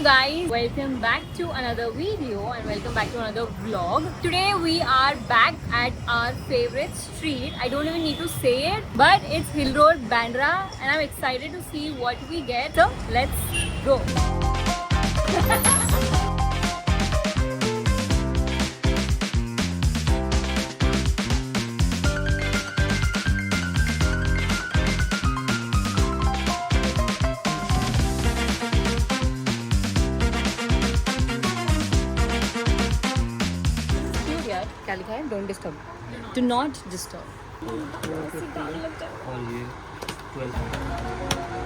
Hello guys, welcome back to another video and welcome back to another vlog. Today we are back at our favorite street. I don't even need to say it, but it's Hill Road, Bandra, and I'm excited to see what we get. So let's go. क्या लिखा है? Don't disturb. Do not disturb. और ये 1200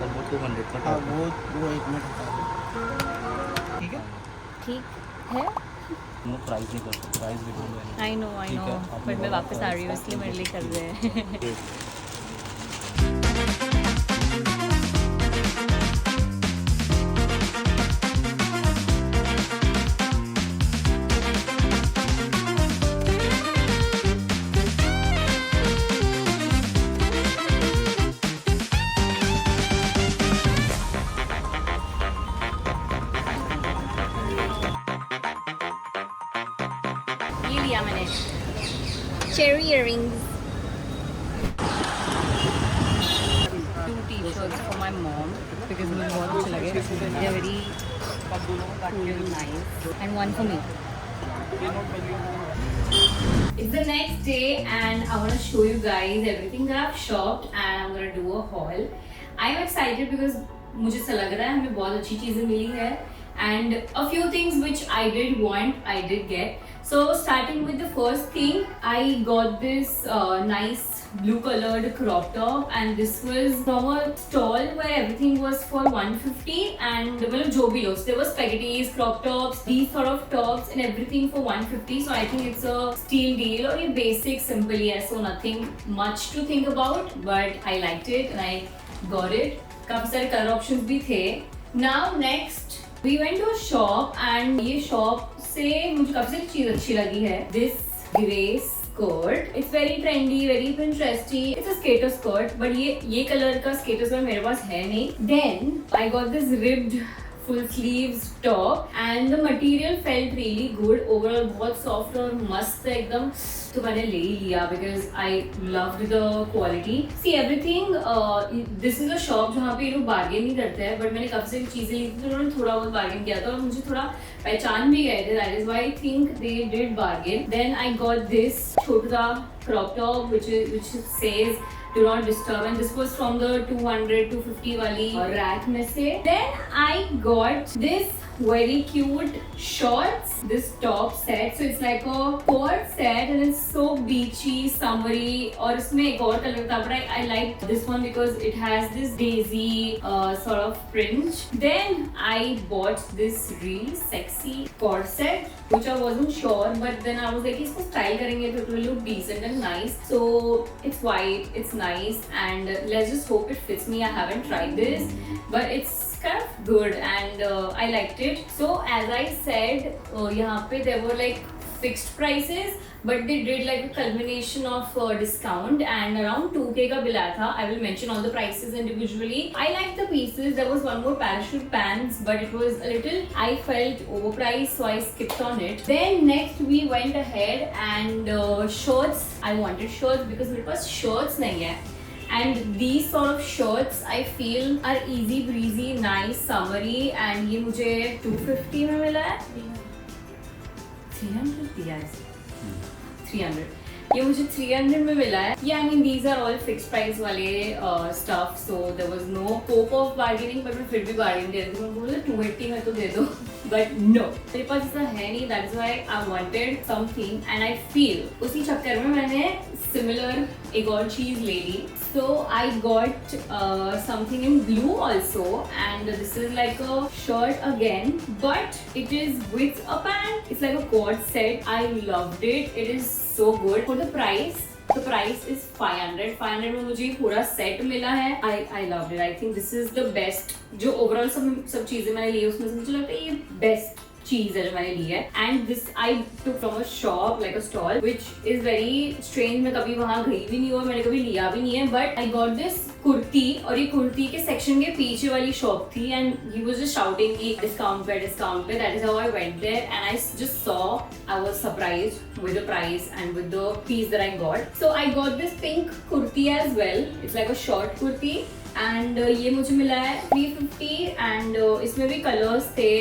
और वो 200 का top है। वो एक मिनट ठीक है? ठीक है? नो प्राइस नहीं कर सकते, प्राइस भी बोलो है। I know, ठीक है, आपने but मैं बोला वापस आ रही हूँ इसलिए मेरे लिए कर रहे हैं. ये लिया मैंने cherry earrings. 2 t-shirts for my mom because मुझे बहुत अच्छे लगे. They are very cool, nice, and one for me. It's the next day and I want to show you guys everything that I've shopped and I'm gonna do a haul. I'm excited because मुझे ऐसा लग रहा है हमें बहुत अच्छी चीज़ें मिली है and a few things which I did want, I did get. So starting with the first thing, I got this nice blue colored crop top and this was from a stall where everything was for 150 and well, jo bhi lo, so there was spaghettis, crop tops, these sort of tops and everything for 150. So I think it's a steal deal or a basic simple, yes, so nothing much to think about, but I liked it and I got it. काफी सारे colour options भी थे. Now next we went to a shop and ये shop से मुझे काफी सारी चीज अच्छी लगी है. This grey skirt, it's very trendy, very Pinteresty. It's a skater skirt, but ये कलर का skater skirt मेरे पास है नहीं. Then I got this ribbed full sleeves top and the material felt really good. Overall बहुत soft और मस्त है एकदम. तो मैंने ले ही लिया because I loved the quality. See everything. This is a shop जहाँ पे ये लोग bargain नहीं करते हैं, but मैंने काफी सारी चीजें ली थी तो उन्होंने थोड़ा बहुत bargain किया था और मुझे थोड़ा पहचान भी गए थे. That is why I think they did bargain. Then I got this छोटा crop top which says do not disturb and this was from the 200-250 वाली rack में से. Then I got this very cute shorts, this top set, so it's like a cord set and it's so beachy, summery और इसमें एक और colour था, but I liked this one because it has this daisy sort of print. Then I bought this really sexy corset which I wasn't sure, but then I was like इसको style करेंगे तो it will look decent and nice. So it's white, it's nice and let's just hope it fits me. I haven't tried this, but it's kind of good and I liked it. So as I said, यहाँ पे there were like fixed prices, but they did like a culmination of discount and around 2k का bill आया था. I will mention all the prices individually. I liked the pieces. There was one more parachute pants, but it was a little, I felt overpriced, so I skipped on it. Then next we went ahead and shirts. I wanted shirts because मेरे पास shirts नहीं है. And these sort of shirts I feel are easy breezy, nice, summery and ये मुझे 250 में मिला है. 300 दिया है. 300. ये मुझे 300 में मिला है. Yeah, I mean these are all fixed price वाले stuff, so there was no hope of bargaining, but मैं फिर भी bargain दे रही थी. मैं बोला 280 में तो दे दो. But no, मेरे पास ऐसा है नहीं. That is why I wanted something and I feel उसी चक्कर में मैंने similar एक और चीज ले ली. So I got something in blue also and this is like a shirt again, but it is with a pant. It's like a cord set. I loved it. It is so good. For the price, the price is 500. 500 में मुझे पूरा set मिला है. I loved it. I think this is the best. जो overall सब चीजें मैंने ली उसमें से मुझे लगता है ये best चीज है जो मैंने ली है. And this I took from a shop like a stall which is very strange. मैं कभी वहां गई भी नहीं हूँ, मैंने कभी लिया भी नहीं है, but I got this kurti. और ये कुर्ती के सेक्शन के पीछे वाली शॉप थी and he was just shouting कि डिस्काउंट पे. That is how I went there and I just saw. I was surprised with the price and with the piece that I got. So I got this pink kurti as well. It's like a short kurti. And ये मुझे मिला है 350 and इसमें भी colours थे,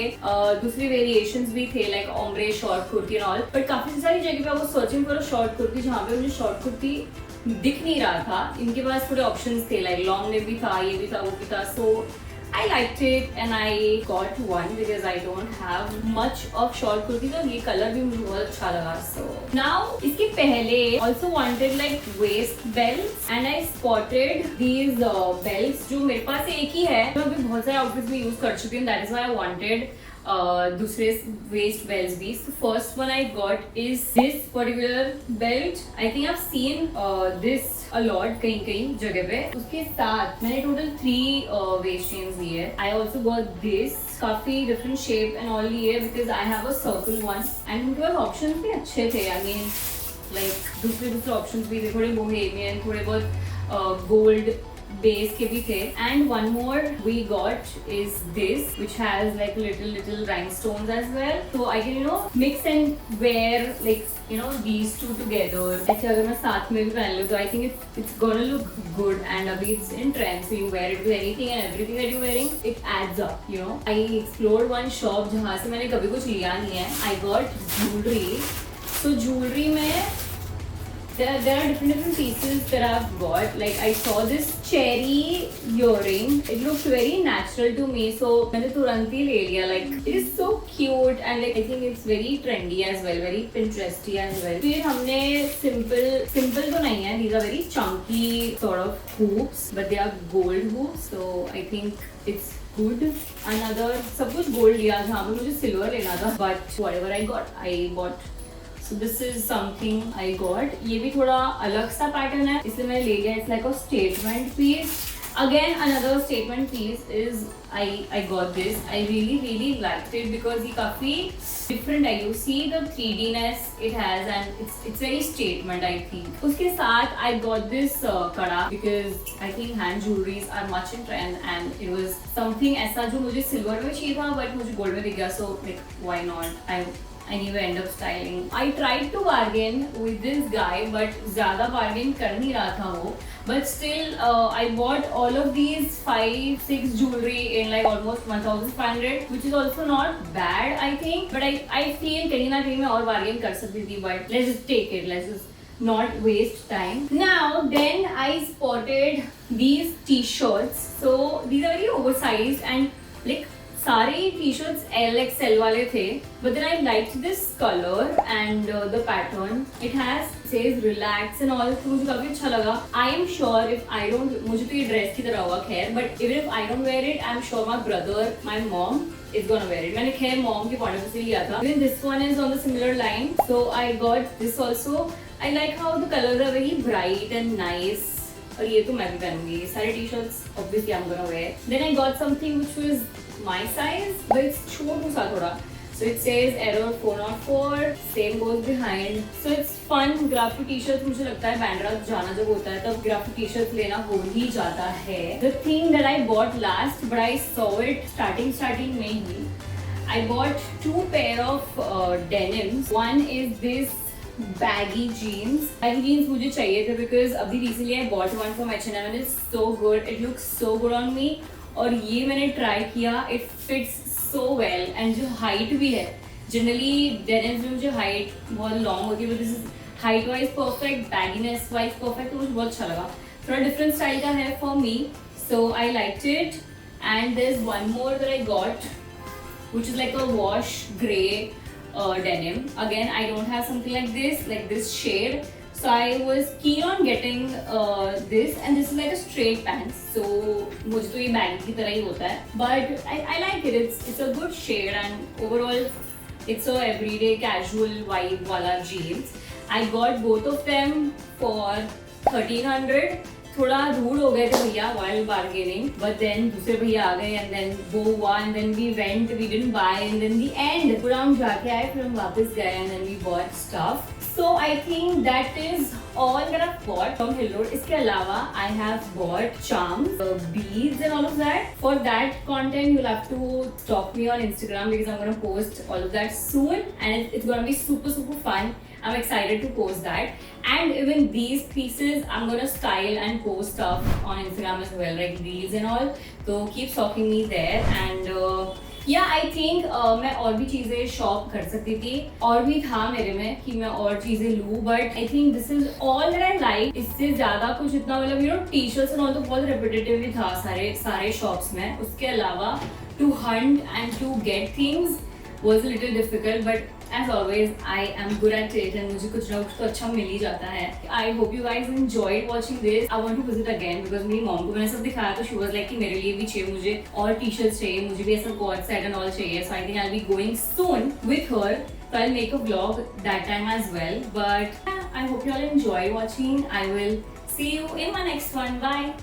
दूसरे variations भी थे like ombre short kurti and all. But काफी सारी जगह पे I was searching for a short kurti जहाँ पे मुझे शॉर्ट कुर्ती दिख नहीं रहा था. इनके पास थोड़े ऑप्शंस थे लाइक लॉन्ग में भी था, ये भी था, वो भी था. सो I liked it and I got one because I don't have much of short kurtis और ये कलर भी मुझे बहुत अच्छा लगा. So now इसके पहले also wanted like waist belts and I spotted these belts जो मेरे पास एक ही है, मैं अभी बहुत सारे आउटफिट्स में यूज कर चुकी हूँ. That is why I wanted दूसरे वेस्ट बेल्ट भी. First one I got is this particular belt. I think I have seen this a lot कहीं कहीं जगह पे. उसके साथ मैंने टोटल 3 वेस्ट चेन्स लिए है. I also got this. काफी डिफरेंट शेप एंड ऑल लिए because I have a circle one and उनके पास ऑप्शंस भी अच्छे थे. आई मीन लाइक दूसरे ऑप्शंस भी थे, थोड़े बोहेमियन, थोड़े बहुत गोल्ड बेस के भी थे. And one more we got is this which has like little rhinestones as well, so I can mix and wear like these two together. ऐसे अगर मैं साथ में भी पहन लूँ तो I think it's gonna look good and अभी it's in trend, so you wear it with anything and everything that you're wearing, it adds up. I explored one shop जहाँ से मैंने कभी कुछ लिया नहीं है. I got jewelry. So jewelry में there are different pieces that I've got. Like I saw this cherry earring. It looked very natural to me, so मैंने तुरंत ही ले लिया. Like it is so cute and like I think it's very trendy as well, very Pinteresty as well. फिर हमने simple तो नहीं है. These are very chunky sort of hoops, but they are gold hoops, so I think it's good. Another सब कुछ gold लिया जहाँ पे मुझे silver लेना था, but whatever I bought. So this is something I got. ये भी थोड़ा अलग सा पैटर्न है इसलिए मैंने ले लिया. It's like a statement piece. Again another statement piece is I got this. I really liked it because ये काफी different है. You see the 3Dness it has and it's very statement I think. उसके साथ I got this कड़ा because I think hand jewelries are much in trend and it was something ऐसा जो मुझे silver में चाहिए था but मुझे gold में दिख गया, so like why not. I need to end up styling. I tried to bargain with this guy, but ज़्यादा bargain कर नहीं रहा था वो. But still, I bought all of these 5-6 jewelry in like almost 1,500, which is also not bad, I think. But I feel कहीं ना कहीं मैं और bargain कर सकती थी. But let's just take it. Let's just not waste time. Now, then I spotted these T-shirts. So these are very oversized and like सारे T-shirts LXL वाले थे. But then I liked this color and the pattern. It says relax and all. तो मुझे काफी अच्छा लगा. I am sure if I don't, मुझे तो ये ड्रेस की तरह हुआ खैर, but even if I don't wear it, I am sure my brother, my mom is gonna wear it. मैंने खैर mom के point of view से लिया था. Even this one is on the similar line, so I got this also. I like how the colors are very bright and nice. और ये तो मैं भी पहनूंगी. सारे T-shirts obviously I'm gonna wear. Then I got something which was my size, but it's छोटू सा थोड़ा. So it says error 404. Same goes behind. So it's fun. Graphic t-shirt मुझे लगता है बैंड्रा जाना जब होता है तब ग्राफिक टी-शर्ट लेना हो ही जाता है. The thing that I bought last, but I saw it starting में ही. I bought 2 pair of denims. One is this baggy jeans. Baggy jeans मुझे चाहिए थे because अभी recently I bought one from H&M and it's so good. It looks so good on me. और ये मैंने try किया. It fits so well and जो height भी है. Generally denims में मुझे हाइट बहुत लॉन्ग होती है, but this is height wise perfect, bagginess wise perfect. तो मुझे बहुत अच्छा लगा. थोड़ा different style का है for me, so I liked it. And there's one more that I got, which is like a wash grey denim. Again, I don't have something like this shade. So I was keen on getting this, and this is like a straight pants. So मुझे तो ये baggy की तरह ही होता है, but I like it. It's a good shade and overall it's a everyday casual vibe वाला jeans. I got both of them for 1,300. थोड़ा rude हो गए थे भैया while bargaining, but then दूसरे भैया आ गए and then वो हुआ and then we went, we didn't buy and then the end पूरा हम जाके आए, फिर हम वापस गए and then we bought stuff. So I think that is all that I've bought from Hill Road. इसके अलावा I have bought charms, beads and all of that. For that content you'll have to stalk me on Instagram because I'm gonna post all of that soon and it's gonna be super fun. I'm excited to post that. And even these pieces I'm gonna style and post stuff on Instagram as well, like reels and all. So keep stalking me there and या I think मैं और भी चीजें shop कर सकती थी, और भी था मेरे में कि मैं और चीजें लूं, but I think this is all that I like. इससे ज्यादा कुछ इतना मतलब you know T shirts and all तो बहुत रिपीटेटिव ही था सारे शॉप्स में. उसके अलावा to hunt and to get things was a little difficult, but as always I am good at it and मुझे कुछ ना कुछ तो अच्छा मिल ही जाता है. I hope you guys enjoyed watching this. I want to visit again because मेरी mom को मैंने सब दिखाया तो she was like कि मेरे लिए भी चाहिए, मुझे और टी शर्ट्स चाहिए, मुझे भी ऐसा कोट सेट एंड ऑल चाहिए. So I think I'll be going soon with her. So I'll make a vlog that time as well. But I hope you all enjoy watching. I will see you in my next one. Bye.